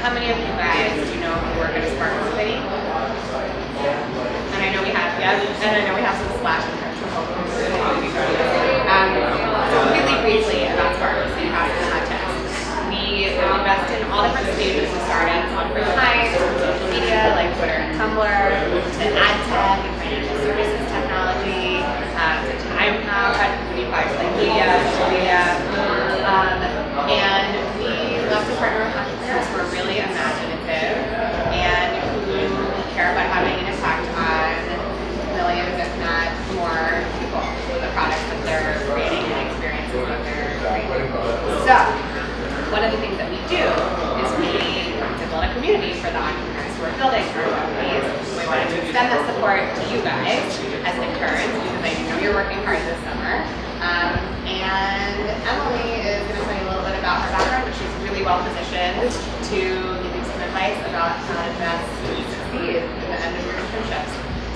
How many of you guys do you know who work at a Spark City? And I know we have, some Splash interns from local community. So really briefly about Spark City House and Hot Tech. We invest in all different stages of startups on free time, from social media like Twitter and Tumblr, to ad tech and financial services technology, to time now, company products like media, social media. And we love to partner with entrepreneurs who are really imaginative and who care about having an impact on millions, if not more, people with the products that they're creating and experiences that they're creating. So, one of the things that we do is we build a community for the entrepreneurs who are building our companies. We wanted to extend that support to you guys as interns because I know you're working hard this summer. And Emily is going to tell you a little bit about her background, but she's really well positioned to give you some advice about how to best succeed at the end of your internships.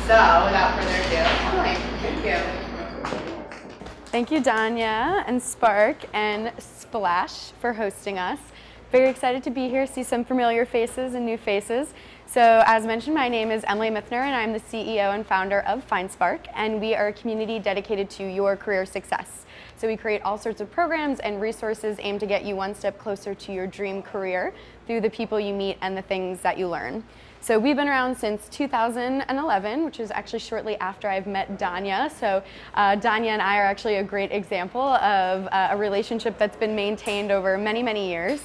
So, without further ado, Emily, thank you. Thank you, Danya and Spark and Splash for hosting us. Very excited to be here, see some familiar faces and new faces. So as mentioned, my name is Emily Mithner and I'm the CEO and founder of FindSpark, and we are a community dedicated to your career success. So we create all sorts of programs and resources aimed to get you one step closer to your dream career through the people you meet and the things that you learn. So we've been around since 2011, which is actually shortly after I've met Danya. So Danya and I are actually a great example of a relationship that's been maintained over many, many years.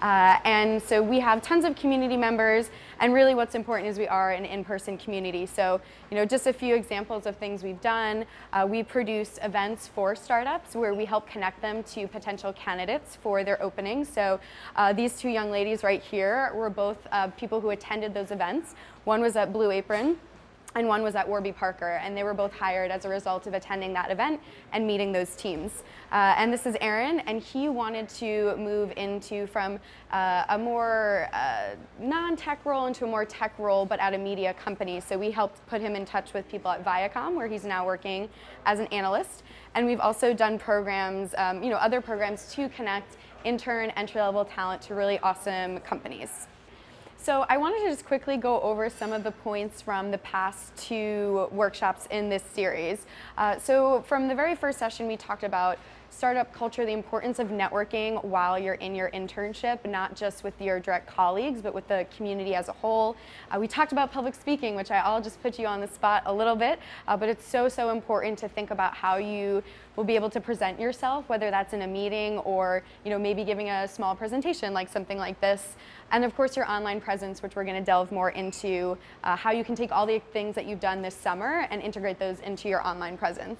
And so we have tons of community members, and really what's important is we are an in-person community. So, just a few examples of things we've done. We produce events for startups where we help connect them to potential candidates for their openings. So these two young ladies right here were both people who attended those events. One was at Blue Apron, and one was at Warby Parker, and they were both hired as a result of attending that event and meeting those teams. And this is Aaron, and he wanted to move from a more non-tech role into a more tech role, but at a media company. So we helped put him in touch with people at Viacom, where he's now working as an analyst. And we've also done programs, other programs to connect intern, entry-level talent to really awesome companies. So I wanted to just quickly go over some of the points from the past two workshops in this series. So from the very first session, we talked about startup culture, the importance of networking while you're in your internship, not just with your direct colleagues, but with the community as a whole. We talked about public speaking, which I'll just put you on the spot a little bit, but it's so important to think about how you will be able to present yourself, whether that's in a meeting or maybe giving a small presentation like something like this. And of course your online presence, which we're going to delve more into, how you can take all the things that you've done this summer and integrate those into your online presence.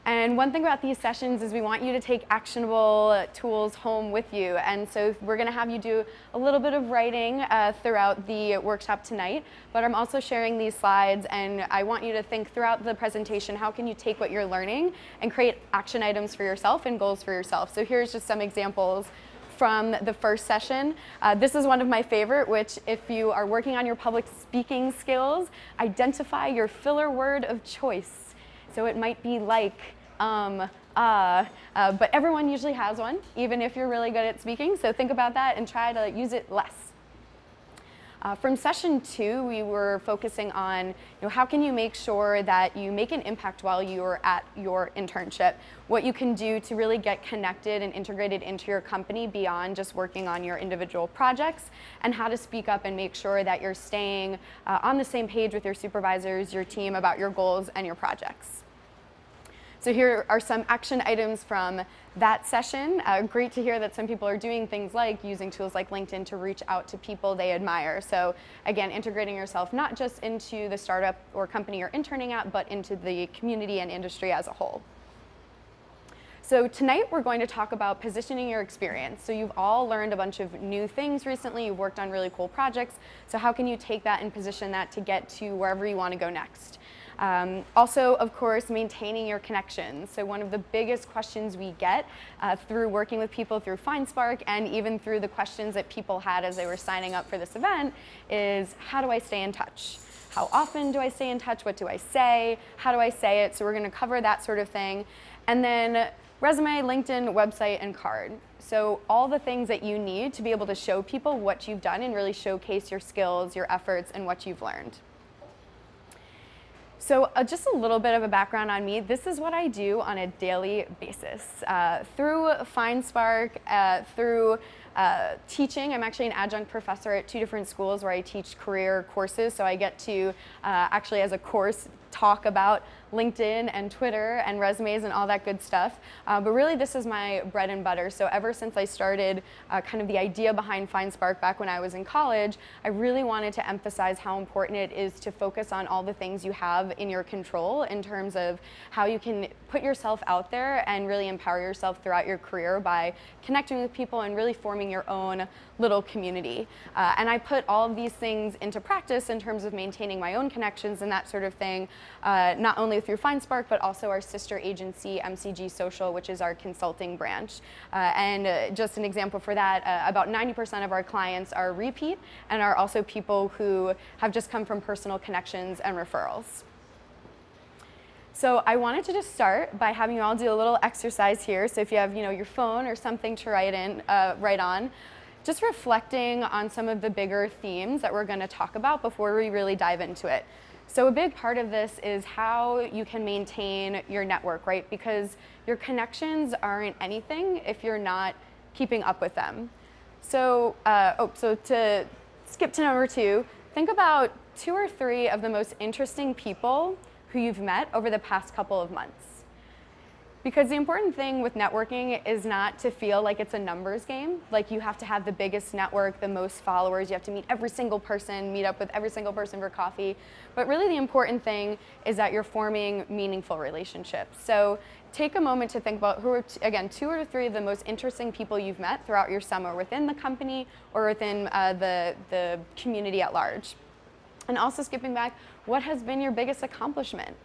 And one thing about these sessions is we want you to take actionable tools home with you. And so we're going to have you do a little bit of writing throughout the workshop tonight, but I'm also sharing these slides, and I want you to think throughout the presentation, how can you take what you're learning and create action items for yourself and goals for yourself. So here's just some examples from the first session. This is one of my favorite, which if you are working on your public speaking skills, identify your filler word of choice. So it might be like, but everyone usually has one, even if you're really good at speaking. So think about that and try to use it less. From session 2, we were focusing on how can you make sure that you make an impact while you're at your internship, what you can do to really get connected and integrated into your company beyond just working on your individual projects, and how to speak up and make sure that you're staying on the same page with your supervisors, your team, about your goals and your projects. So here are some action items from that session. Great to hear that some people are doing things like using tools like LinkedIn to reach out to people they admire. So again, integrating yourself not just into the startup or company you're interning at, but into the community and industry as a whole. So tonight we're going to talk about positioning your experience. So you've all learned a bunch of new things recently, you've worked on really cool projects. So how can you take that and position that to get to wherever you want to go next? Also, of course, maintaining your connections. So one of the biggest questions we get through working with people through FindSpark, and even through the questions that people had as they were signing up for this event, is how do I stay in touch? How often do I stay in touch? What do I say? How do I say it? So we're going to cover that sort of thing. And then resume, LinkedIn, website, and card. So all the things that you need to be able to show people what you've done and really showcase your skills, your efforts, and what you've learned. So just a little bit of a background on me. This is what I do on a daily basis. Through FindSpark, through teaching, I'm actually an adjunct professor at 2 different schools where I teach career courses. So I get to actually, as a course, talk about LinkedIn and Twitter and resumes and all that good stuff. But really this is my bread and butter. So ever since I started kind of the idea behind FindSpark back when I was in college, I really wanted to emphasize how important it is to focus on all the things you have in your control in terms of how you can put yourself out there and really empower yourself throughout your career by connecting with people and really forming your own little community. And I put all of these things into practice in terms of maintaining my own connections and that sort of thing, not only through FindSpark, but also our sister agency, MCG Social, which is our consulting branch. And just an example for that, about 90% of our clients are repeat and are also people who have just come from personal connections and referrals. So I wanted to just start by having you all do a little exercise here. So if you have, your phone or something to write on, just reflecting on some of the bigger themes that we're going to talk about before we really dive into it. So a big part of this is how you can maintain your network, right? Because your connections aren't anything if you're not keeping up with them. So, so to skip to number 2, think about 2 or 3 of the most interesting people who you've met over the past couple of months. Because the important thing with networking is not to feel like it's a numbers game, like you have to have the biggest network, the most followers, you have to meet every single person, meet up with every single person for coffee. But really the important thing is that you're forming meaningful relationships. So take a moment to think about who are, again, 2 or 3 of the most interesting people you've met throughout your summer within the company or within the community at large. And also skipping back, what has been your biggest accomplishment?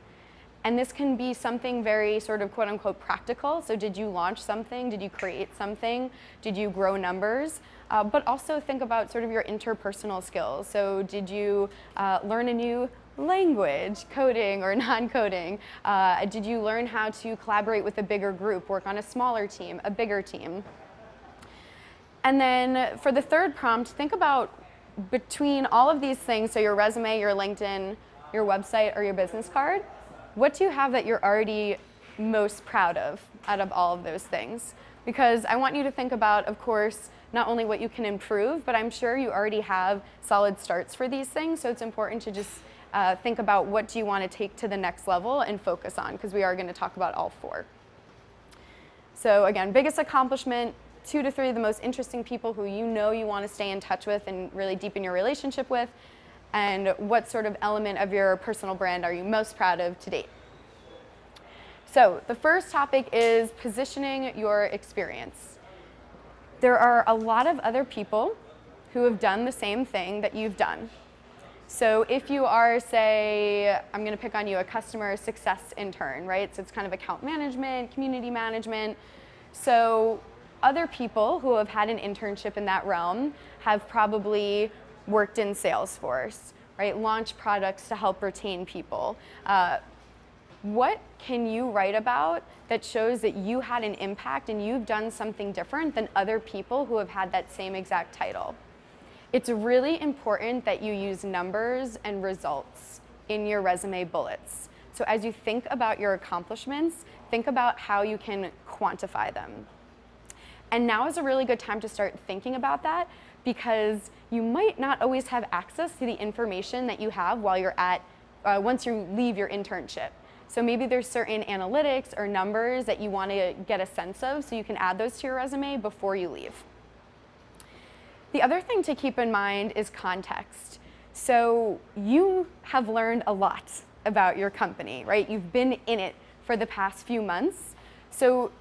And this can be something very sort of quote unquote practical. So did you launch something? Did you create something? Did you grow numbers? But also think about sort of your interpersonal skills. So did you learn a new language, coding or non-coding? Did you learn how to collaborate with a bigger group, work on a smaller team, a bigger team? And then for the third prompt, think about between all of these things, so your resume, your LinkedIn, your website, or your business card, what do you have that you're already most proud of out of all of those things? Because I want you to think about, of course, not only what you can improve, but I'm sure you already have solid starts for these things, so it's important to just think about what do you want to take to the next level and focus on, because we are going to talk about all 4. So again, biggest accomplishment, 2 to 3 of the most interesting people who you want to stay in touch with and really deepen your relationship with, and what sort of element of your personal brand are you most proud of to date. So the first topic is positioning your experience. There are a lot of other people who have done the same thing that you've done. So if you are, say, I'm going to pick on you, a customer success intern, right? So it's kind of account management, community management. So other people who have had an internship in that realm have probably worked in Salesforce, right? Launched products to help retain people. What can you write about that shows that you had an impact and you've done something different than other people who have had that same exact title? It's really important that you use numbers and results in your resume bullets. So as you think about your accomplishments, think about how you can quantify them. And now is a really good time to start thinking about that, because you might not always have access to the information that you have while you're at, once you leave your internship. So maybe there's certain analytics or numbers that you want to get a sense of, so you can add those to your resume before you leave. The other thing to keep in mind is context. So you have learned a lot about your company, right? You've been in it for the past few months. So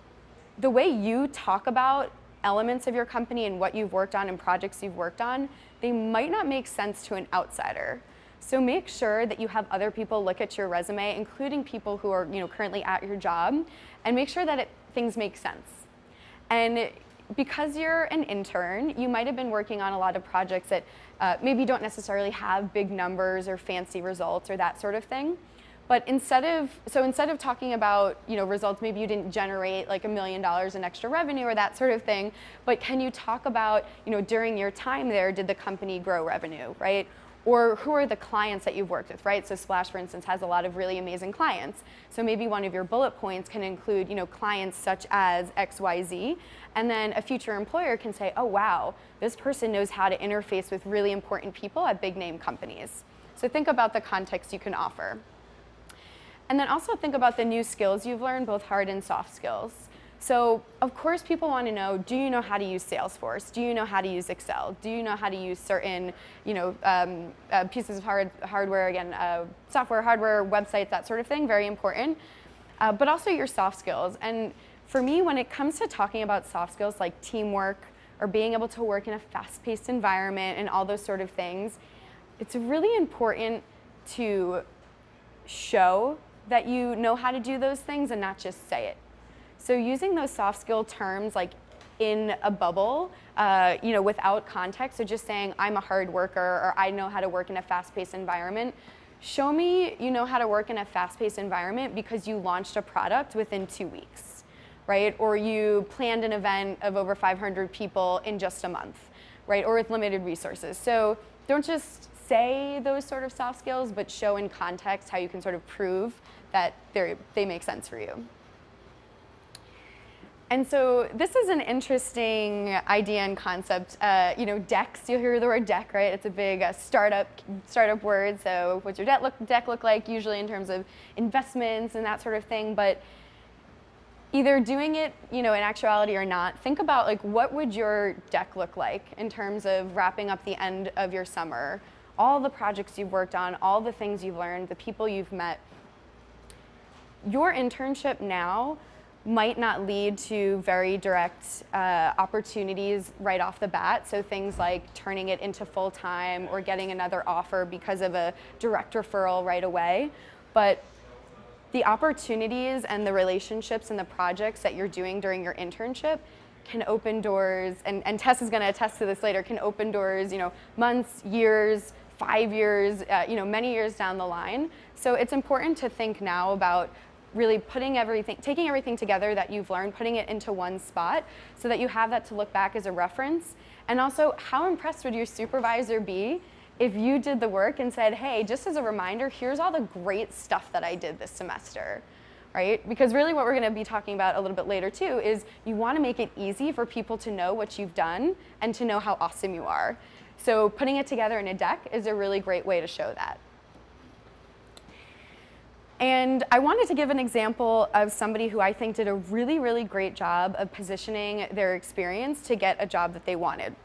the way you talk about elements of your company and what you've worked on and projects you've worked on, they might not make sense to an outsider. So make sure that you have other people look at your resume, including people who are currently at your job, and make sure that things make sense. And because you're an intern, you might have been working on a lot of projects that maybe don't necessarily have big numbers or fancy results or that sort of thing. But instead of talking about, you know, results, maybe you didn't generate like $1 million in extra revenue or that sort of thing, but can you talk about, you know, during your time there, did the company grow revenue, right? Or who are the clients that you've worked with, right? So Splash, for instance, has a lot of really amazing clients. So maybe one of your bullet points can include, you know, clients such as XYZ, and then a future employer can say, oh wow, this person knows how to interface with really important people at big name companies. So think about the context you can offer. And then also think about the new skills you've learned, both hard and soft skills. So of course people want to know, do you know how to use Salesforce? Do you know how to use Excel? Do you know how to use certain, you know, pieces of hardware, again, software, hardware, websites, that sort of thing, very important. But also your soft skills. And for me, when it comes to talking about soft skills like teamwork or being able to work in a fast-paced environment and all those sort of things, it's really important to show that you know how to do those things and not just say it. So using those soft skill terms like in a bubble, you know, without context, so just saying I'm a hard worker or I know how to work in a fast-paced environment, show me you know how to work in a fast-paced environment because you launched a product within 2 weeks, right? Or you planned an event of over 500 people in just a month, right? Or with limited resources. So don't just say those sort of soft skills, but show in context how you can sort of prove that they make sense for you. And so this is an interesting idea and concept. You know, decks, you'll hear the word deck, right? It's a big startup word. So what's your deck look like, usually in terms of investments and that sort of thing. But either doing it, you know, in actuality or not, think about like what would your deck look like in terms of wrapping up the end of your summer, all the projects you've worked on, all the things you've learned, the people you've met. Your internship now might not lead to very direct opportunities right off the bat. So things like turning it into full-time or getting another offer because of a direct referral right away. But the opportunities and the relationships and the projects that you're doing during your internship can open doors, and Tess is gonna attest to this later, can open doors, you know, months, years, 5 years, you know, many years down the line. So it's important to think now about really taking everything together that you've learned, putting it into one spot so that you have that to look back as a reference. And also, how impressed would your supervisor be if you did the work and said, hey, just as a reminder, here's all the great stuff that I did this semester, right? Because really what we're gonna be talking about a little bit later too is you wanna make it easy for people to know what you've done and to know how awesome you are. So putting it together in a deck is a really great way to show that. And I wanted to give an example of somebody who I think did a really, really great job of positioning their experience to get a job that they wanted.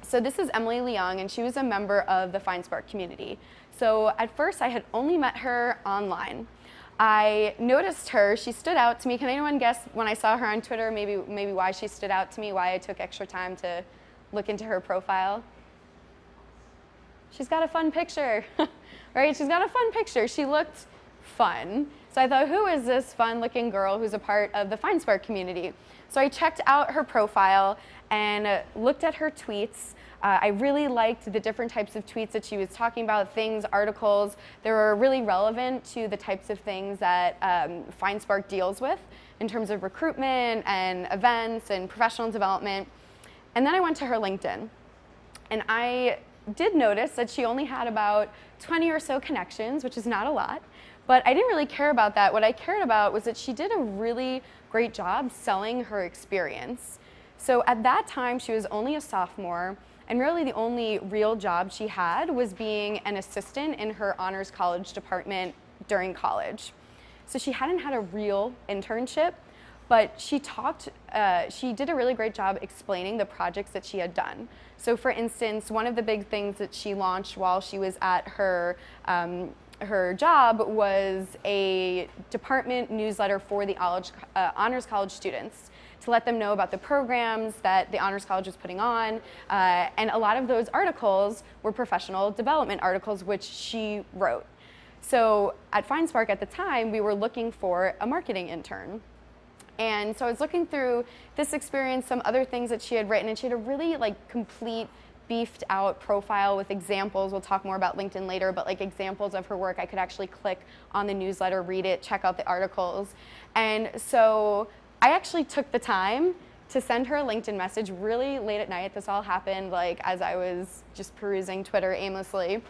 So this is Emily Leong, and she was a member of the FindSpark community. So at first, I had only met her online. I noticed her, she stood out to me. Can anyone guess when I saw her on Twitter, maybe why she stood out to me, why I took extra time to look into her profile? She's got a fun picture, right? She's got a fun picture. She looked fun. So I thought, who is this fun-looking girl who's a part of the FindSpark community? So I checked out her profile and looked at her tweets. I really liked the different types of tweets that she was talking about, things, articles. They were really relevant to the types of things that FindSpark deals with in terms of recruitment and events and professional development. And then I went to her LinkedIn. And I did notice that she only had about 20 or so connections, which is not a lot. But I didn't really care about that. What I cared about was that she did a really great job selling her experience. So at that time, she was only a sophomore, and really the only real job she had was being an assistant in her honors college department during college. So she hadn't had a real internship, but she did a really great job explaining the projects that she had done. So for instance, one of the big things that she launched while she was at her job was a department newsletter for the Honors College students to let them know about the programs that the Honors College was putting on. And a lot of those articles were professional development articles, which she wrote. So at FindSpark at the time, we were looking for a marketing intern. And so I was looking through this experience, some other things that she had written, and she had a really complete beefed out profile with examples. We'll talk more about LinkedIn later, but like examples of her work. I could actually click on the newsletter, read it, check out the articles. And so I actually took the time to send her a LinkedIn message really late at night. This all happened like as I was just perusing Twitter aimlessly.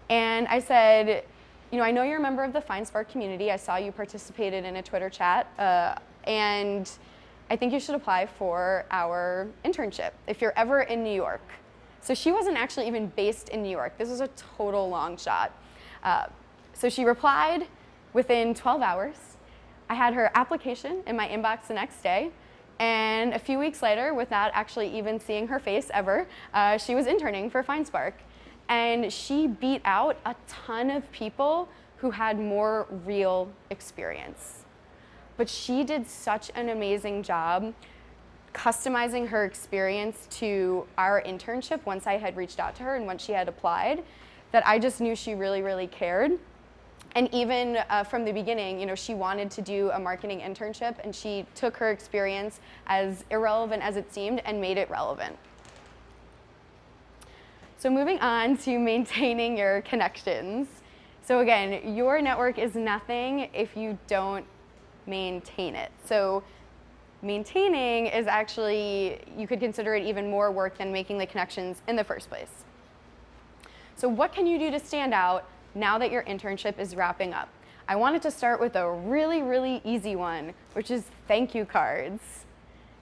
And I said, I know you're a member of the FindSpark community. I saw you participated in a Twitter chat, and I think you should apply for our internship if you're ever in New York. So she wasn't actually even based in New York. This was a total long shot. So she replied within 12 hours. I had her application in my inbox the next day. And a few weeks later, without actually even seeing her face ever, she was interning for FindSpark. And she beat out a ton of people who had more real experience. But she did such an amazing job customizing her experience to our internship once I had reached out to her and once she had applied, that I just knew she really, really cared. And even from the beginning, she wanted to do a marketing internship, and she took her experience, as irrelevant as it seemed, and made it relevant. So moving on to maintaining your connections. So again, your network is nothing if you don't maintain it. So maintaining is actually, you could consider it even more work than making the connections in the first place. So what can you do to stand out now that your internship is wrapping up? I wanted to start with a really, really easy one, which is thank you cards.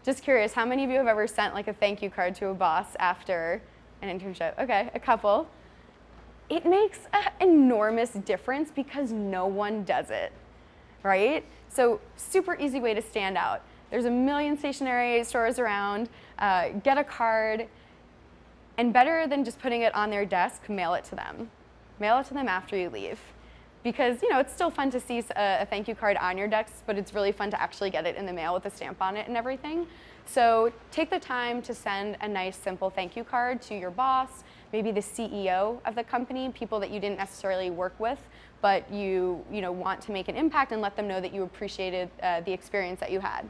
Just curious, how many of you have ever sent like a thank you card to a boss after an internship? Okay, a couple. It makes an enormous difference because no one does it, right? So super easy way to stand out. There's a million stationery stores around. Get a card, and better than just putting it on their desk, mail it to them. Mail it to them after you leave. Because it's still fun to see a thank you card on your desk, but it's really fun to actually get it in the mail with a stamp on it and everything. So take the time to send a nice, simple thank you card to your boss, maybe the CEO of the company, people that you didn't necessarily work with, but you want to make an impact, and let them know that you appreciated the experience that you had.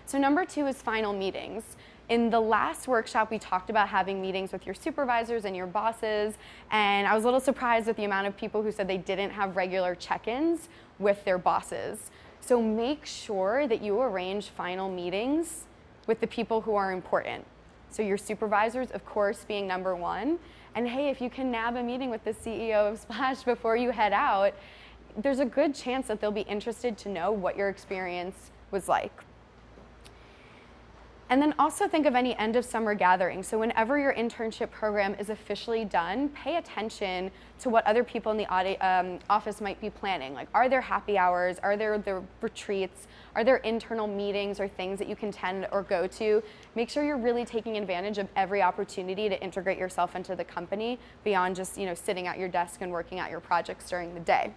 So number 2 is final meetings. In the last workshop, we talked about having meetings with your supervisors and your bosses, and I was a little surprised at the amount of people who said they didn't have regular check-ins with their bosses. So make sure that you arrange final meetings with the people who are important. So your supervisors, of course, being number 1. And hey, if you can nab a meeting with the CEO of Splash before you head out, there's a good chance that they'll be interested to know what your experience was like. And then also think of any end of summer gatherings. So whenever your internship program is officially done, pay attention to what other people in the office might be planning. Like, are there happy hours? Are there the retreats? Are there internal meetings or things that you can attend or go to? Make sure you're really taking advantage of every opportunity to integrate yourself into the company beyond just sitting at your desk and working at your projects during the day.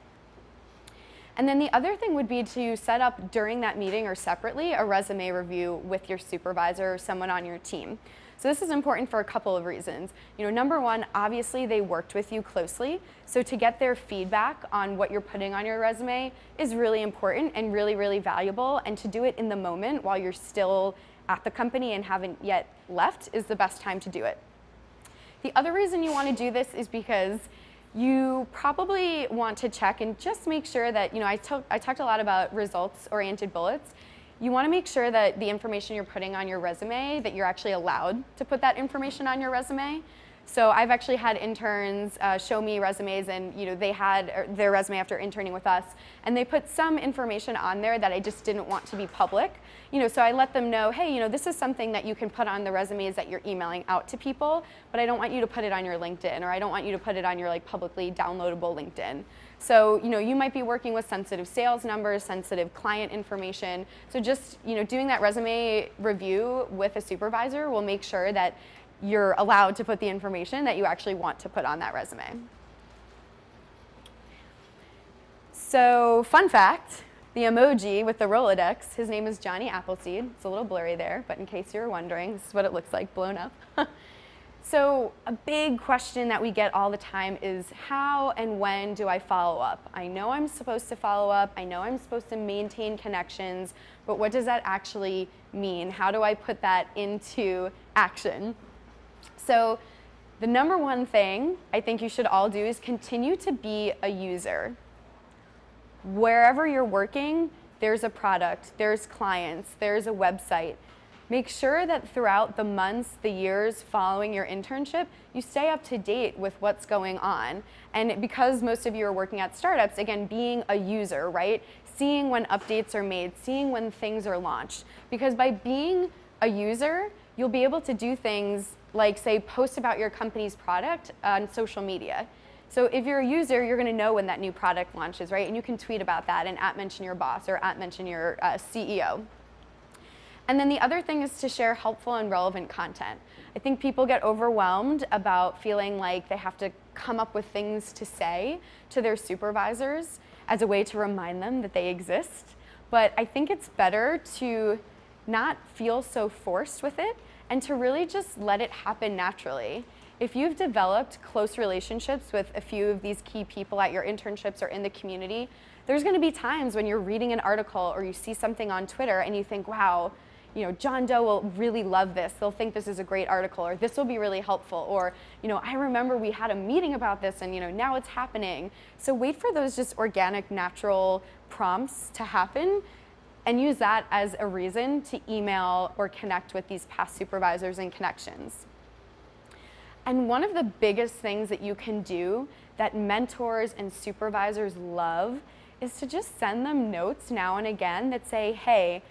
And then the other thing would be to set up during that meeting or separately a resume review with your supervisor or someone on your team. So this is important for a couple of reasons. Number 1, obviously they worked with you closely. So to get their feedback on what you're putting on your resume is really important and really, really valuable. And to do it in the moment while you're still at the company and haven't yet left is the best time to do it. The other reason you want to do this is because you probably want to check and just make sure that, I talked a lot about results-oriented bullets. You want to make sure that the information you're putting on your resume, that you're actually allowed to put that information on your resume. So I've actually had interns show me resumes, and they had their resume after interning with us, and they put some information on there that I just didn't want to be public. So I let them know, hey, this is something that you can put on the resumes that you're emailing out to people, but I don't want you to put it on your LinkedIn, or I don't want you to put it on your publicly downloadable LinkedIn. So you might be working with sensitive sales numbers, sensitive client information. So just doing that resume review with a supervisor will make sure that you're allowed to put the information that you actually want to put on that resume. So fun fact, the emoji with the Rolodex, his name is Johnny Appleseed. It's a little blurry there, but in case you're wondering, this is what it looks like blown up. So a big question that we get all the time is, how and when do I follow up? I know I'm supposed to follow up. I know I'm supposed to maintain connections, but what does that actually mean? How do I put that into action? So the number one thing I think you should all do is continue to be a user. Wherever you're working, there's a product, there's clients, there's a website. Make sure that throughout the months, the years following your internship, you stay up to date with what's going on. And because most of you are working at startups, again, being a user, right? Seeing when updates are made, seeing when things are launched. Because by being a user, you'll be able to do things like, say, post about your company's product on social media. So if you're a user, you're going to know when that new product launches, right? And you can tweet about that and @mention your boss or @mention your CEO. And then the other thing is to share helpful and relevant content. I think people get overwhelmed about feeling like they have to come up with things to say to their supervisors as a way to remind them that they exist. But I think it's better to not feel so forced with it and to really just let it happen naturally. If you've developed close relationships with a few of these key people at your internships or in the community, there's going to be times when you're reading an article or you see something on Twitter and you think, wow, you know, John Doe will really love this. They'll think this is a great article, or this will be really helpful, or, you know, I remember we had a meeting about this and, you know, now it's happening. So wait for those just organic, natural prompts to happen and use that as a reason to email or connect with these past supervisors and connections. And one of the biggest things that you can do that mentors and supervisors love is to just send them notes now and again that say, hey,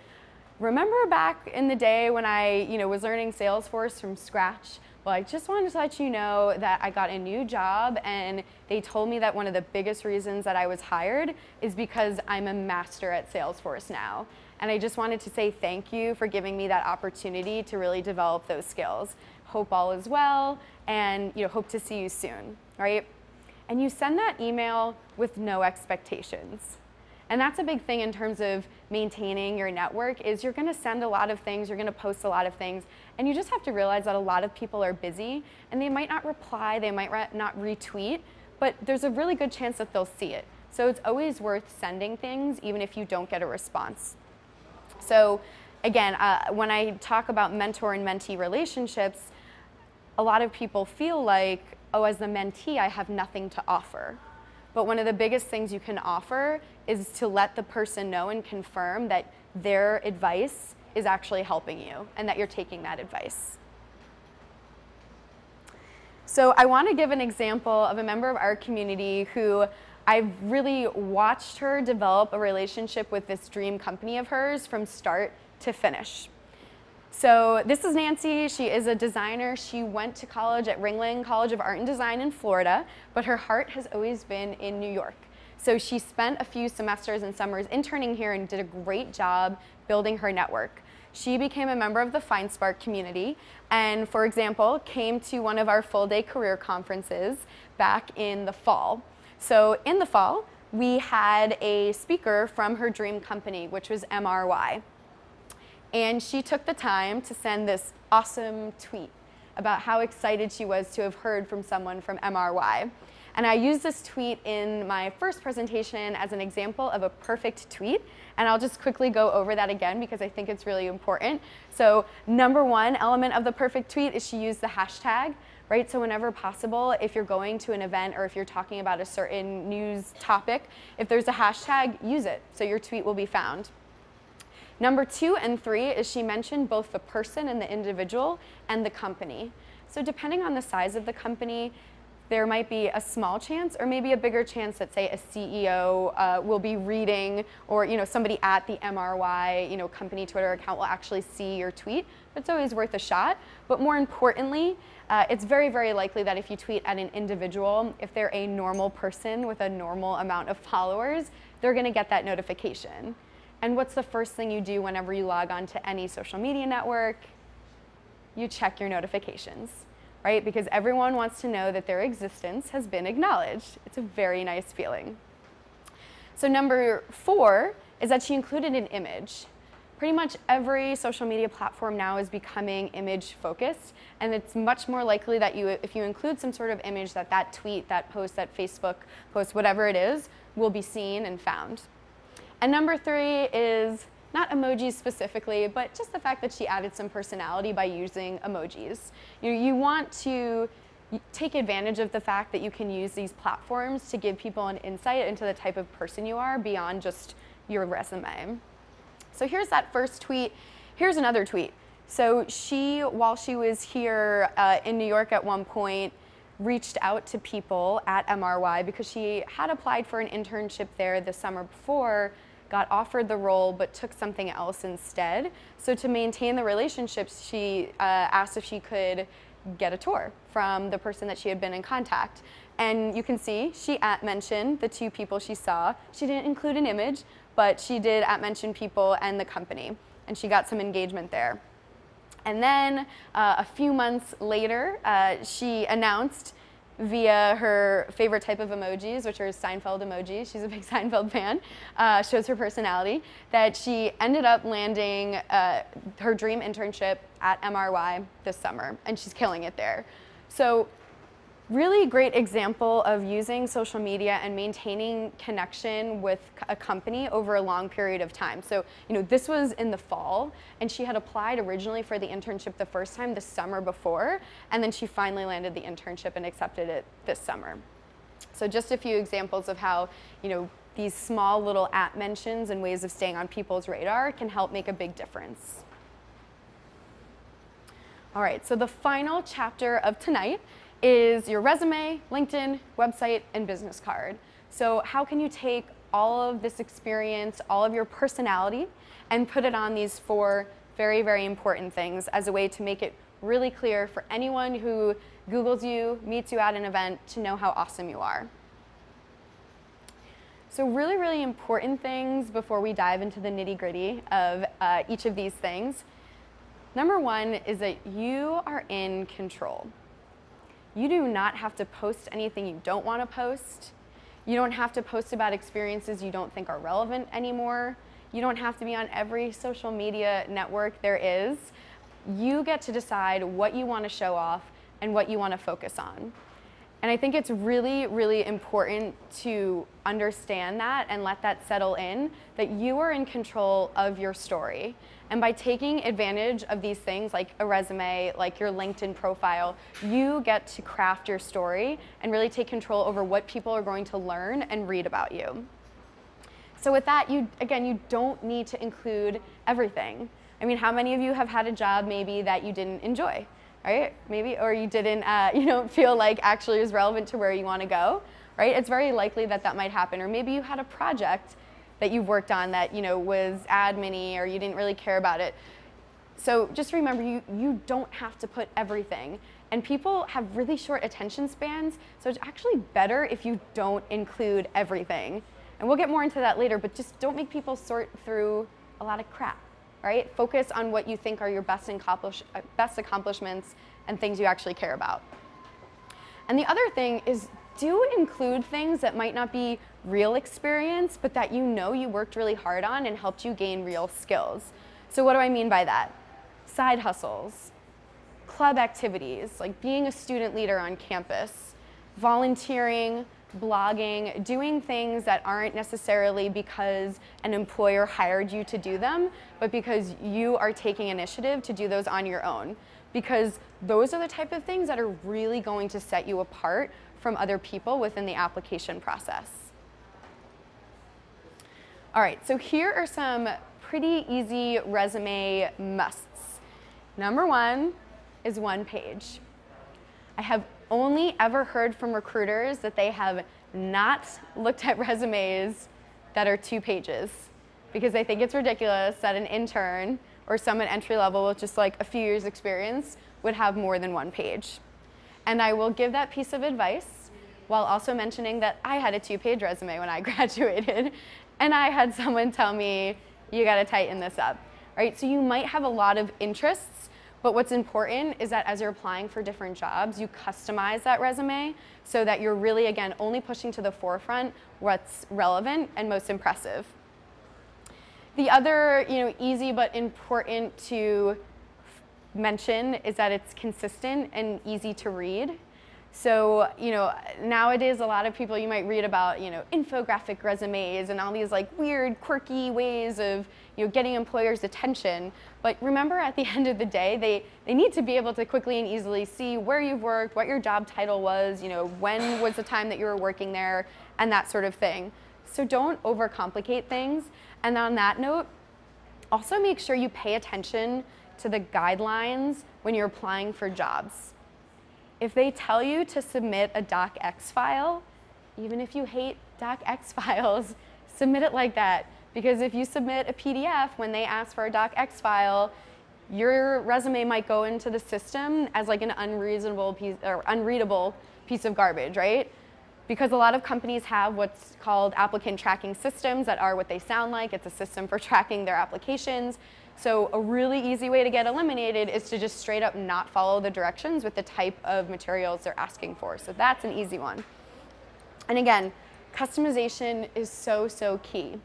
remember back in the day when I was learning Salesforce from scratch? Well, I just wanted to let you know that I got a new job and they told me that one of the biggest reasons that I was hired is because I'm a master at Salesforce now. And I just wanted to say thank you for giving me that opportunity to really develop those skills. Hope all is well, and hope to see you soon, right? And you send that email with no expectations. And that's a big thing in terms of maintaining your network is you're going to send a lot of things, you're going to post a lot of things, and you just have to realize that a lot of people are busy and they might not reply, they might not retweet, but there's a really good chance that they'll see it. So it's always worth sending things even if you don't get a response. So again, when I talk about mentor and mentee relationships, a lot of people feel like, oh, as the mentee, I have nothing to offer. But one of the biggest things you can offer is to let the person know and confirm that their advice is actually helping you and that you're taking that advice. So I want to give an example of a member of our community who I've really watched her develop a relationship with this dream company of hers from start to finish. So this is Nancy. She is a designer. She went to college at Ringling College of Art and Design in Florida, but her heart has always been in New York. So she spent a few semesters and summers interning here and did a great job building her network. She became a member of the FindSpark community and, for example, came to one of our full-day career conferences back in the fall. So in the fall, we had a speaker from her dream company, which was MRY. And she took the time to send this awesome tweet about how excited she was to have heard from someone from MRY. And I used this tweet in my first presentation as an example of a perfect tweet. And I'll just quickly go over that again because I think it's really important. So number one element of the perfect tweet is she used the hashtag, right? So whenever possible, if you're going to an event or if you're talking about a certain news topic, if there's a hashtag, use it so your tweet will be found. Number 2 and 3 is she mentioned both the person and the individual and the company. So depending on the size of the company, there might be a small chance or maybe a bigger chance that, say, a CEO will be reading or somebody at the MRY company Twitter account will actually see your tweet. But it's always worth a shot. But more importantly, it's very, very likely that if you tweet at an individual, if they're a normal person with a normal amount of followers, they're going to get that notification. And what's the first thing you do whenever you log on to any social media network? You check your notifications, right? Because everyone wants to know that their existence has been acknowledged. It's a very nice feeling. So number 4 is that she included an image. Pretty much every social media platform now is becoming image focused, and it's much more likely that if you include some sort of image that tweet, that post, that Facebook post, whatever it is, will be seen and found. And number 3 is not emojis specifically, but just the fact that she added some personality by using emojis. You want to take advantage of the fact that you can use these platforms to give people an insight into the type of person you are beyond just your resume. So here's that first tweet. Here's another tweet. So she, while she was here in New York at one point, reached out to people at MRY because she had applied for an internship there the summer before, got offered the role, but took something else instead. So to maintain the relationships, she asked if she could get a tour from the person that she had been in contact. And you can see she @mentioned the 2 people she saw. She didn't include an image, but she did @mention people and the company, and she got some engagement there. And then a few months later, she announced via her favorite type of emojis, which are Seinfeld emojis. She's a big Seinfeld fan, shows her personality, that she ended up landing her dream internship at MRY this summer, and she's killing it there. So really great example of using social media and maintaining connection with a company over a long period of time. So, this was in the fall, and she had applied originally for the internship the first time the summer before, and then she finally landed the internship and accepted it this summer. So just a few examples of how, these small little @mentions and ways of staying on people's radar can help make a big difference. All right, so the final chapter of tonight is your resume, LinkedIn, website, and business card. So how can you take all of this experience, all of your personality, and put it on these 4 very, very important things as a way to make it really clear for anyone who Googles you, meets you at an event, to know how awesome you are. So really, really important things before we dive into the nitty-gritty of each of these things. Number 1 is that you are in control. You do not have to post anything you don't want to post. You don't have to post about experiences you don't think are relevant anymore. You don't have to be on every social media network there is. You get to decide what you want to show off and what you want to focus on. And I think it's really, really important to understand that and let that settle in, that you are in control of your story. And by taking advantage of these things like a resume, like your LinkedIn profile, you get to craft your story and really take control over what people are going to learn and read about you. So with that, you don't need to include everything. I mean, how many of you have had a job maybe that you didn't enjoy? Right? Maybe, or you didn't, feel like actually is relevant to where you want to go, right? It's very likely that that might happen. Or maybe you had a project that you've worked on that, was admin-y, or you didn't really care about it. So just remember, you don't have to put everything. And people have really short attention spans, so it's actually better if you don't include everything. And we'll get more into that later, but just don't make people sort through a lot of crap. Right? Focus on what you think are your best accomplishments and things you actually care about. And the other thing is, do include things that might not be real experience, but that you worked really hard on and helped you gain real skills. So what do I mean by that? Side hustles, club activities, like being a student leader on campus, volunteering, blogging, doing things that aren't necessarily because an employer hired you to do them, but because you are taking initiative to do those on your own. Because those are the type of things that are really going to set you apart from other people within the application process. All right, so here are some pretty easy resume musts. Number 1 is 1 page. I have only ever heard from recruiters that they have not looked at resumes that are 2 pages because they think it's ridiculous that an intern or someone entry level with just like a few years experience would have more than 1 page. And I will give that piece of advice while also mentioning that I had a 2-page resume when I graduated, and I had someone tell me, you gotta tighten this up, right? So you might have a lot of interests, but what's important is that as you're applying for different jobs, you customize that resume so that you're really, again, only pushing to the forefront what's relevant and most impressive. The other, easy but important to mention is that it's consistent and easy to read. So, nowadays a lot of people, you might read about, infographic resumes and all these like weird, quirky ways of, getting employers' attention. But remember, at the end of the day, they need to be able to quickly and easily see where you've worked, what your job title was, when was the time that you were working there, and that sort of thing. So don't overcomplicate things. And on that note, also make sure you pay attention to the guidelines when you're applying for jobs. If they tell you to submit a docx file, even if you hate docx files, submit it like that. Because if you submit a PDF when they ask for a docx file, your resume might go into the system as like an unreasonable piece or unreadable piece of garbage, right? Because a lot of companies have what's called applicant tracking systems that are what they sound like. It's a system for tracking their applications. So a really easy way to get eliminated is to just straight up not follow the directions with the type of materials they're asking for. So that's an easy one. And again, customization is so, so key.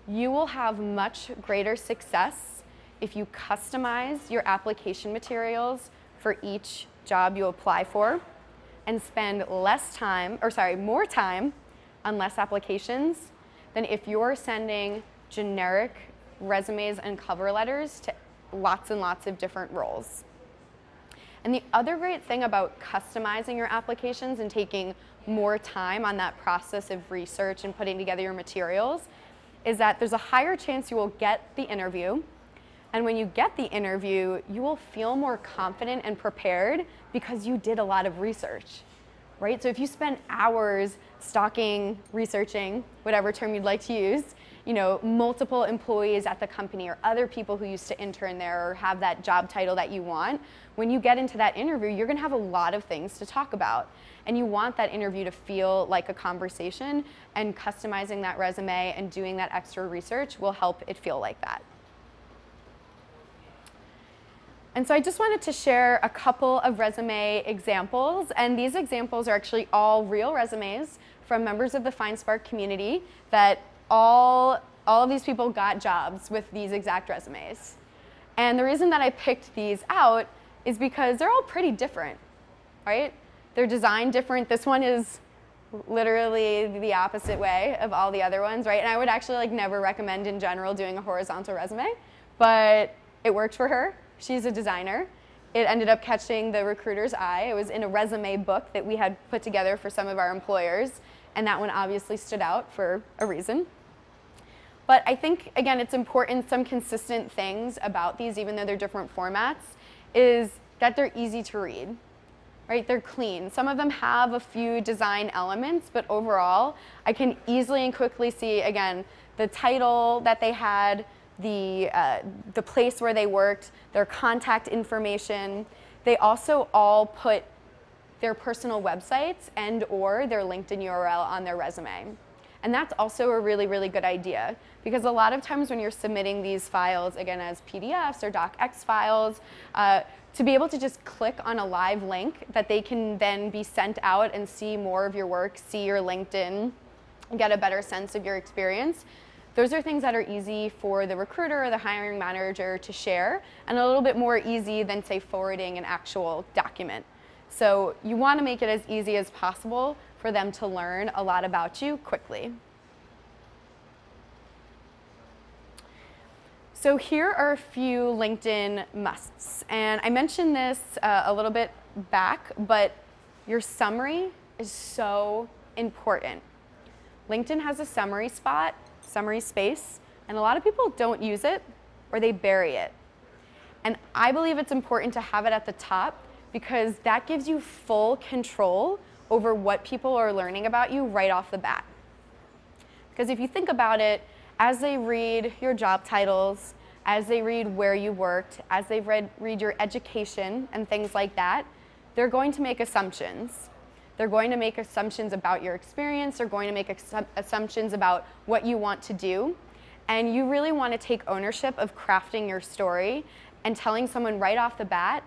You will have much greater success if you customize your application materials for each job you apply for and spend more time on less applications than if you're sending generic resumes and cover letters to lots and lots of different roles. And the other great thing about customizing your applications and taking more time on that process of research and putting together your materials is that there's a higher chance you will get the interview. And when you get the interview, you will feel more confident and prepared because you did a lot of research, right? So if you spend hours stalking, researching, whatever term you'd like to use, multiple employees at the company or other people who used to intern there or have that job title that you want, when you get into that interview, you're gonna have a lot of things to talk about. And you want that interview to feel like a conversation, and customizing that resume and doing that extra research will help it feel like that. And so I just wanted to share a couple of resume examples, and these examples are actually all real resumes from members of the FindSpark community that all of these people got jobs with these exact resumes. And the reason that I picked these out is because they're all pretty different, right? They're designed different. This one is literally the opposite way of all the other ones, right? And I would actually never recommend in general doing a horizontal resume, but it worked for her. She's a designer. It ended up catching the recruiter's eye. It was in a resume book that we had put together for some of our employers, and that one obviously stood out for a reason. But I think, again, it's important, some consistent things about these, even though they're different formats, is that they're easy to read, right? They're clean. Some of them have a few design elements, but overall, I can easily and quickly see, again, the title that they had, the place where they worked, their contact information. They also all put their personal websites and or their LinkedIn URL on their resume. And that's also a really, really good idea, because a lot of times when you're submitting these files, again, as PDFs or docx files, to be able to just click on a live link that they can then be sent out and see more of your work, see your LinkedIn, and get a better sense of your experience. Those are things that are easy for the recruiter or the hiring manager to share, and a little bit more easy than, say, forwarding an actual document. So you want to make it as easy as possible for them to learn a lot about you quickly. So here are a few LinkedIn musts. And I mentioned this a little bit back, but your summary is so important. LinkedIn has a summary spot, summary space, and a lot of people don't use it or they bury it. And I believe it's important to have it at the top because that gives you full control over what people are learning about you right off the bat. Because if you think about it, as they read your job titles, as they read where you worked, as they read your education and things like that, they're going to make assumptions. They're going to make assumptions about your experience. They're going to make assumptions about what you want to do. And you really want to take ownership of crafting your story and telling someone right off the bat,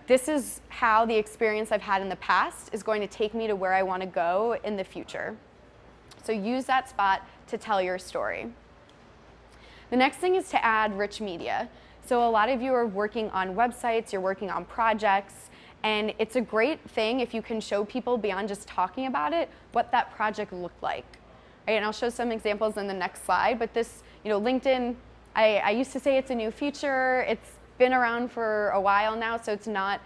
this is how the experience I've had in the past is going to take me to where I want to go in the future. So use that spot to tell your story. The next thing is to add rich media. So a lot of you are working on websites, you're working on projects, And it's a great thing if you can show people beyond just talking about it, what that project looked like. Right? And I'll show some examples in the next slide, but this, LinkedIn, I used to say it's a new feature. It's been around for a while now, so it's not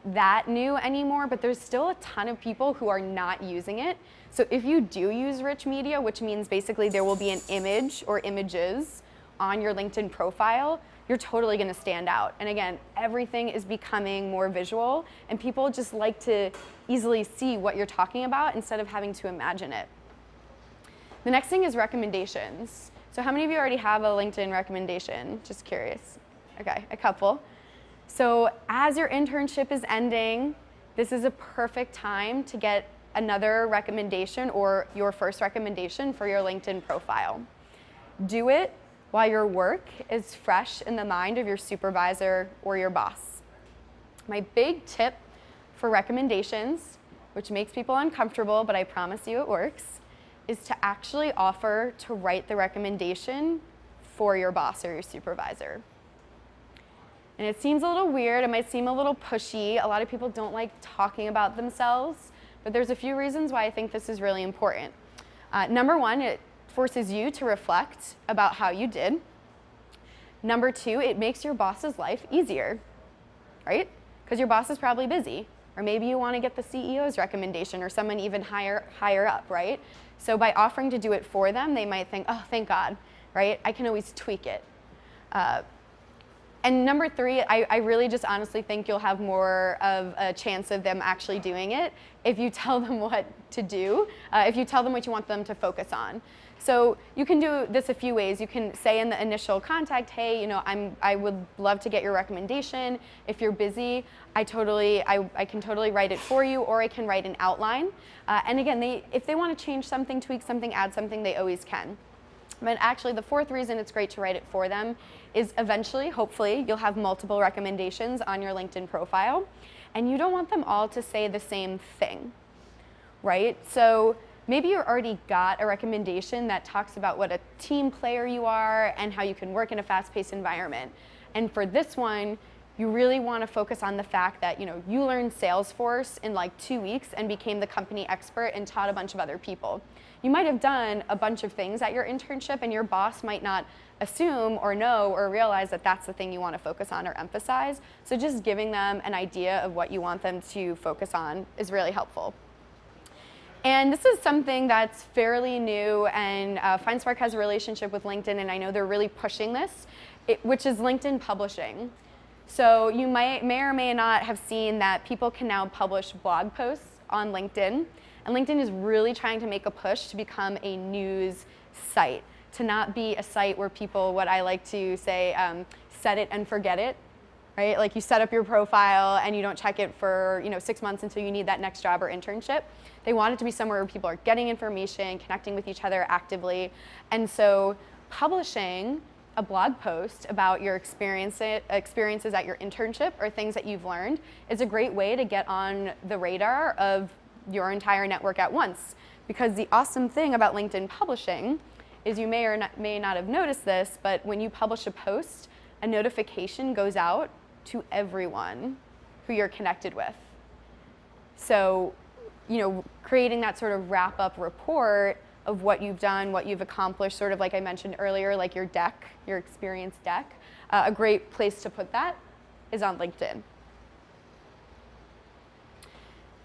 that new anymore, but there's still a ton of people who are not using it. So if you do use rich media, which means basically there will be an image or images on your LinkedIn profile, you're totally going to stand out. And again, everything is becoming more visual, and people just like to easily see what you're talking about instead of having to imagine it. The next thing is recommendations. So how many of you already have a LinkedIn recommendation? Just curious. Okay, a couple. So as your internship is ending, this is a perfect time to get another recommendation or your first recommendation for your LinkedIn profile. Do it while your work is fresh in the mind of your supervisor or your boss. My big tip for recommendations, which makes people uncomfortable, but I promise you it works, is to actually offer to write the recommendation for your boss or your supervisor. And it seems a little weird, it might seem a little pushy. A lot of people don't like talking about themselves, but there's a few reasons why I think this is really important. Number one, it forces you to reflect about how you did. Number two, it makes your boss's life easier, right? Because your boss is probably busy, or maybe you want to get the CEO's recommendation or someone even higher up, right? So by offering to do it for them, they might think, oh, thank God, right? I can always tweak it. And number three, I really just honestly think you'll have more of a chance of them actually doing it if you tell them what to do, if you tell them what you want them to focus on. So you can do this a few ways. You can say in the initial contact, hey, I would love to get your recommendation. If you're busy, I can totally write it for you, or I can write an outline. And again, if they want to change something, tweak something, add something, they always can. But actually, the fourth reason it's great to write it for them is eventually, hopefully, you'll have multiple recommendations on your LinkedIn profile, and you don't want them all to say the same thing, right? So maybe you already got a recommendation that talks about what a team player you are and how you can work in a fast-paced environment. And for this one, you really want to focus on the fact that you learned Salesforce in like 2 weeks and became the company expert and taught a bunch of other people. You might have done a bunch of things at your internship, and your boss might not assume or know or realize that that's the thing you want to focus on or emphasize. So just giving them an idea of what you want them to focus on is really helpful. And this is something that's fairly new, and FindSpark has a relationship with LinkedIn, and I know they're really pushing this, which is LinkedIn publishing. So you may or may not have seen that people can now publish blog posts on LinkedIn. And LinkedIn is really trying to make a push to become a news site, to not be a site where people, what I like to say, set it and forget it, right? Like you set up your profile and you don't check it for 6 months until you need that next job or internship. They want it to be somewhere where people are getting information, connecting with each other actively. And so publishing a blog post about your experiences at your internship or things that you've learned is a great way to get on the radar of your entire network at once. Because the awesome thing about LinkedIn publishing is you may or may not have noticed this, but when you publish a post, a notification goes out to everyone who you're connected with. So, creating that sort of wrap-up report of what you've done, what you've accomplished, sort of like I mentioned earlier, like your deck, your experience deck, a great place to put that is on LinkedIn.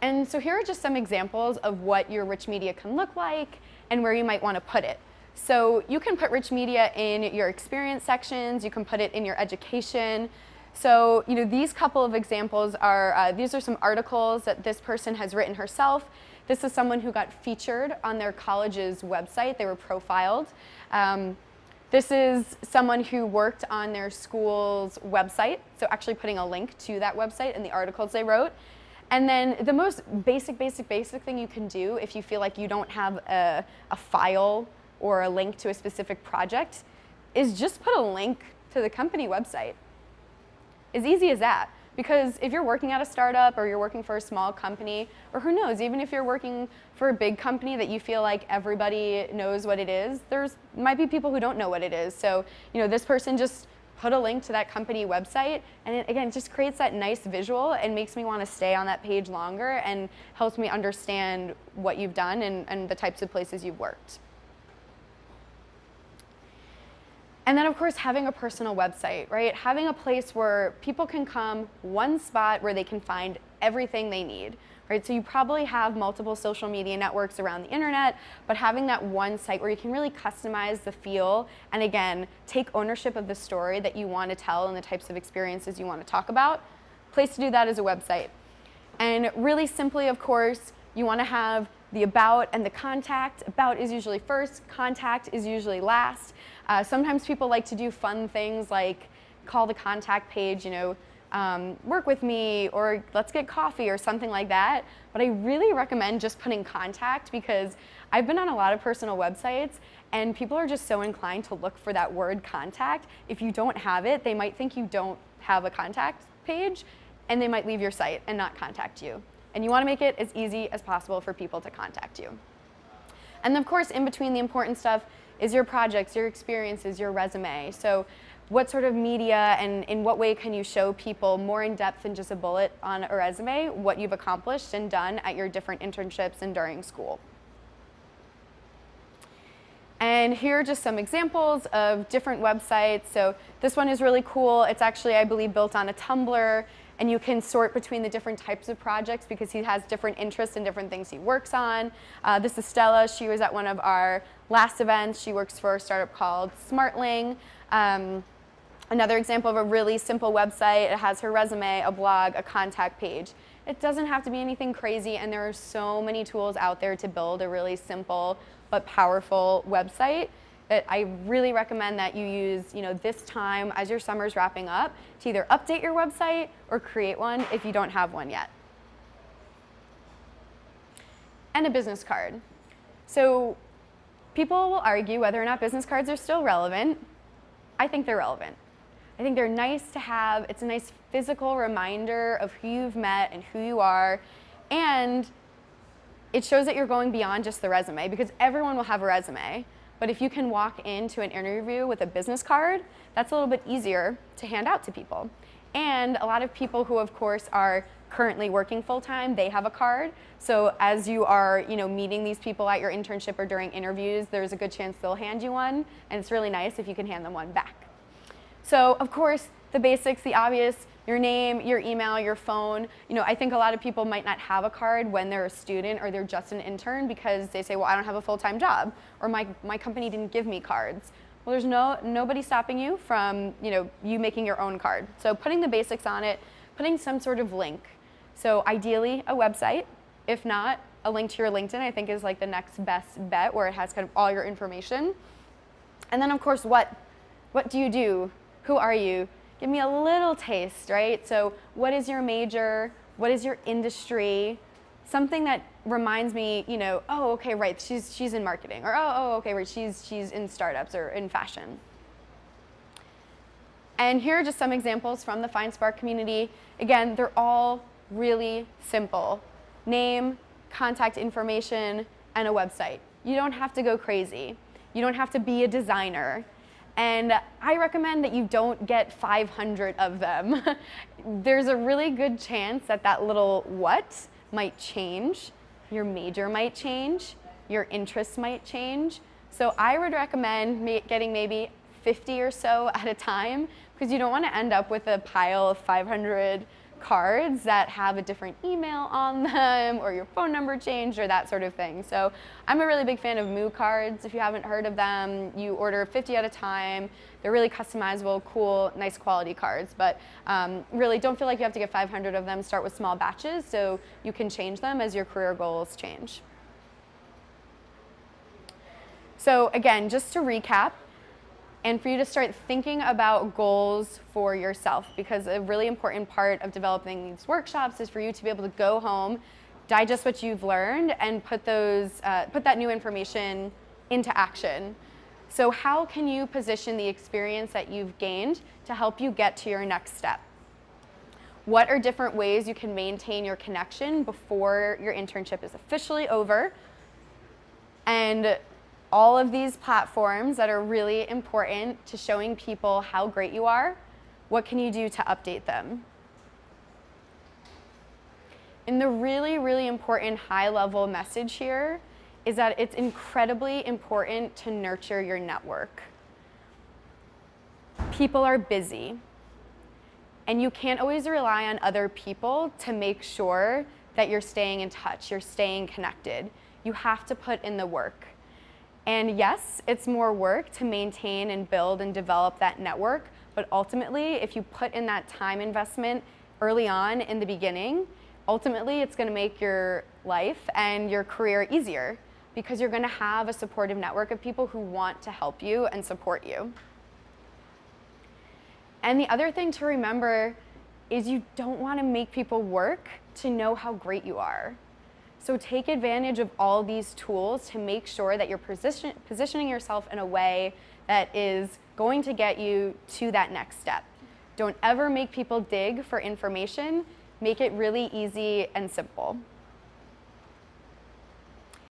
And so here are just some examples of what your rich media can look like and where you might want to put it. So you can put rich media in your experience sections, you can put it in your education. So these couple of examples are, these are some articles that this person has written herself. This is someone who got featured on their college's website, they were profiled. This is someone who worked on their school's website, so actually putting a link to that website and the articles they wrote. And then the most basic thing you can do if you feel like you don't have a file or a link to a specific project is just put a link to the company website. As easy as that. Because if you're working at a startup or you're working for a small company, or who knows, even if you're working for a big company that you feel like everybody knows what it is, might be people who don't know what it is. So this person just put a link to that company website, and it, again, just creates that nice visual and makes me want to stay on that page longer and helps me understand what you've done and the types of places you've worked. And then, of course, having a personal website, right? Having a place where people can come, one spot where they can find everything they need, right? So you probably have multiple social media networks around the internet, but having that one site where you can really customize the feel and, again, take ownership of the story that you want to tell and the types of experiences you want to talk about, place to do that is a website. And really simply, of course, you want to have the about and the contact. About is usually first, contact is usually last. Sometimes people like to do fun things like call the contact page, you know, work with me, or let's get coffee, or something like that. But I really recommend just putting contact, because I've been on a lot of personal websites and people are just so inclined to look for that word contact. If you don't have it, they might think you don't have a contact page, and they might leave your site and not contact you. And you want to make it as easy as possible for people to contact you. And of course, in between the important stuff is your projects, your experiences, your resume. So what sort of media and in what way can you show people more in depth than just a bullet on a resume, what you've accomplished and done at your different internships and during school. And here are just some examples of different websites. So this one is really cool. It's actually, I believe, built on a Tumblr. And you can sort between the different types of projects because he has different interests and different things he works on. This is Stella. She was at one of our last events. She works for a startup called Smartling. Another example of a really simple website. It has her resume, a blog, a contact page. It doesn't have to be anything crazy, and there are so many tools out there to build a really simple but powerful website. I really recommend that you use, this time as your summer's wrapping up to either update your website or create one if you don't have one yet. And a business card. So people will argue whether or not business cards are still relevant. I think they're relevant. I think they're nice to have. It's a nice physical reminder of who you've met and who you are. And it shows that you're going beyond just the resume, because everyone will have a resume. But if you can walk into an interview with a business card, that's a little bit easier to hand out to people. And a lot of people who, of course, are currently working full-time, they have a card. So as you are, meeting these people at your internship or during interviews, there's a good chance they'll hand you one, and it's really nice if you can hand them one back. So, of course, the basics, the obvious, your name, your email, your phone. I think a lot of people might not have a card when they're a student or they're just an intern because they say, well, I don't have a full-time job, or my company didn't give me cards. Well, there's nobody stopping you from, you making your own card. So putting the basics on it, putting some sort of link. So ideally, a website. If not, a link to your LinkedIn, I think, is like the next best bet, where it has kind of all your information. And then, of course, what do you do? Who are you? Give me a little taste, right? So what is your major? What is your industry? Something that reminds me, oh, okay, right, she's in marketing, or oh, okay, right, she's in startups or in fashion. And here are just some examples from the FindSpark community. Again, they're all really simple. Name, contact information, and a website. You don't have to go crazy. You don't have to be a designer. And I recommend that you don't get 500 of them. There's a really good chance that that little what might change. Your major might change. Your interests might change. So I would recommend getting maybe 50 or so at a time, because you don't want to end up with a pile of 500 cards that have a different email on them, or your phone number changed, or that sort of thing. So I'm a really big fan of Moo cards. If you haven't heard of them, you order 50 at a time. They're really customizable, cool, nice quality cards. But really don't feel like you have to get 500 of them. Start with small batches so you can change them as your career goals change. So again, just to recap, and for you to start thinking about goals for yourself, because a really important part of developing these workshops is for you to be able to go home, digest what you've learned, and put that new information into action. So how can you position the experience that you've gained to help you get to your next step? What are different ways you can maintain your connection before your internship is officially over? And all of these platforms that are really important to showing people how great you are, what can you do to update them? And the really, really important high-level message here is that it's incredibly important to nurture your network. People are busy, and you can't always rely on other people to make sure that you're staying in touch, you're staying connected. You have to put in the work. And yes, it's more work to maintain and build and develop that network, but ultimately, if you put in that time investment early on in the beginning, ultimately it's going to make your life and your career easier because you're going to have a supportive network of people who want to help you and support you. And the other thing to remember is you don't want to make people work to know how great you are. So take advantage of all these tools to make sure that you're positioning yourself in a way that is going to get you to that next step. Don't ever make people dig for information. Make it really easy and simple.